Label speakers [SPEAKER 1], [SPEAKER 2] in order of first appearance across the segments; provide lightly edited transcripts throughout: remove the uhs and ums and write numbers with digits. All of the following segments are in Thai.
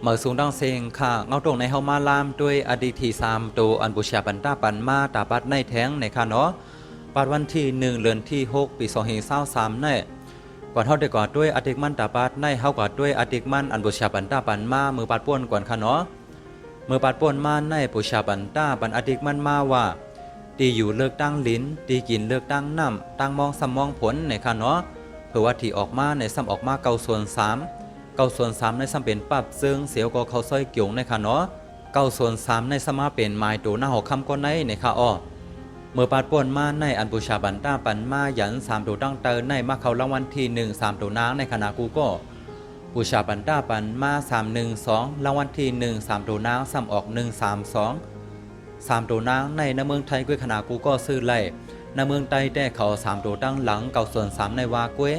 [SPEAKER 1] เมื่อสูงดังเซงค่ะเงาตรงในเฮามาลามด้วยอดีตที่3ตัวอันบูชาปันตาปันมาตาปัดในแท้งในค่ะเนาะปัดวันที่1เดือนที่6ปี2023เนี่ยก่อนเฮาได้ก่อด้วยอดีตมันตาปัดในเฮาก่อด้วยอดีตมันอันบูชาปันตาปันมามือปัดป่วนก่อนค่ะเนาะมือปัดป่วนมาในบูชาปันตาปันอดีตมันมาว่าตีอยู่เลือกตั้งลิ้นตีกินเลือกตั้งน้ำตั้งมองสมองผลในค่ะเนาะเพื่อว่าที่ออกมาในซ้ำออกมา9/3ในซ้ำเป็นปับซึ่งเสียวก็เขาซอยเกี่ยวในค่ะเนาะ9/3ในสมาเป็นไม้ตัวหน้าหอกคำก็ในค่ะอ้อเมื่อปาดป่วนมาในอันบูชาบันต้าปันมายัน3ตัวตั้งเตอในมาเขารางวัลที่1 3ตัวนางในคณะกูก็บูชาบันต้าปันมา312รางวัลที่1 3ตัวนางซ้ำออก132 ตัวนางในเมืองไทยกุ้ยคณะกูก็ซื้อไล่ในเมืองไทยแต่เขา3ตัวตั้งหลัง9/3ในวากุ้ย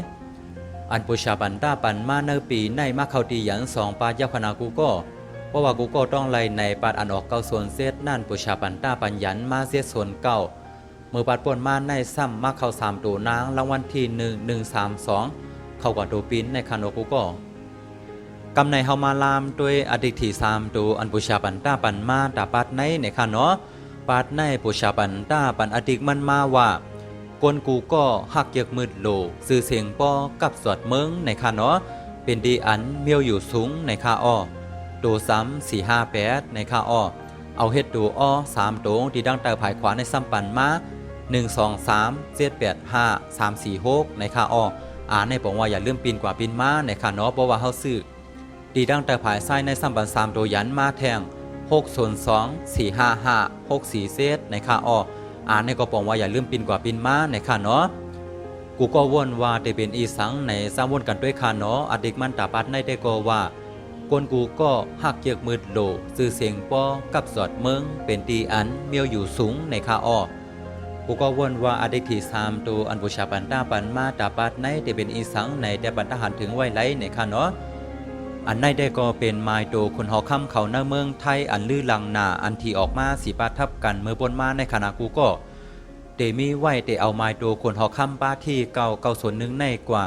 [SPEAKER 1] อันบูชาบันต้าปันมาในปีในมาเขาตียัน2ปายับคณะกูก็เพราะว่ากูก็ต้องไล่ในปาดอันออก9/7นั่นบูชาบันต้าปันยันมาเสียส่วน9เมื่อปาดป่วนมาในซ้ำมาเข้า3ตัวนางรางวัลที่1 132เข้ากับตัวปินในคณะกูก็กำในเฮามาลามด้วยอดีตที่3ตัวอันบูชาบันต้าปันมาตาปัดในค่ะเนาะปัดในบูชาบันต้าปันอดีตมันมาว่ากวนกูก็หักเยกมืดโลซื้อเสียงปอกับสวดเมืองในค่ะเนาะเป็นดีอันเมียวอยู่สูงในค่ะอ้อตัวซ้ำ458ในค่ะอ้อเอาเฮ็ดตัวอ้อ3ตัวที่ดังเตอผายขวาในซ้ำปันมา1 2 3 7 8 5 3 4 6ในค่ะอ้อในบอกว่าอย่าลืมปีนกว่าปีนมาในค่ะเนาะเพราะว่าเฮาซื้อดีดังแต่ผายไส้ในซ้ำปัน3ตัวยันมาแทง602 455 64เซตในค่ะอ้อในก็บอกว่าอย่าลืมปีนกว่าปีนมาในค่ะเนาะกูก็ว่นว่าได้เป็นอีสังในสร้างวนกันด้วยค่ะเนาะอดีตมันตาปัดในได้ก็ว่ากวนกูก็หักเกียกมืดโลซื้อเสียงปอกับสอดเมืองเป็นดีอันเมียวอยู่สูงในค่ะอ้อกูก็ว่นว่าอดีตที่3ตัวอันบูชาปันตาปันมาตาปัดในได้เป็นอีสังในแต่ปันทหารถึงไว้ไลในค่ะเนาะอันในได้ก็เป็นไม้โตคนหอค่ำเขาหน้าเมืองไทยอันลือลังนาอันที่ออกมาสีปาทับกันเมื่อบนมาในคณะกูก็เตมีไหวเตเอาไม้โตคนหอค่ำป้าที่9/1ในกว่า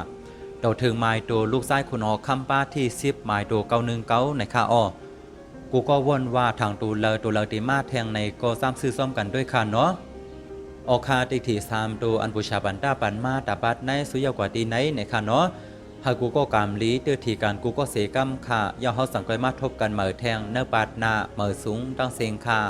[SPEAKER 1] เราถึงไม้โตลูกชายคนหอค่ำป้าที่10ไม้โต919ในค่าอ้อกูก็ว่นว่าทางตัวเลเตมาแทงในก็ซ้ำซื้อซ่อมกันด้วยค่ะเนาะออกคาติที่3ตัวอันบูชาบันตาปันมาตาปัดในสุยากว่าตีไหนในค่ะเนาะหากกูก็กามลีเตือทีการกูก็เสกำค่ะย่าเฮาสังเกตมาทบกันเหมือแทงเนื้อปาดหน้าเหมือสูงตั้งเซงค่ะ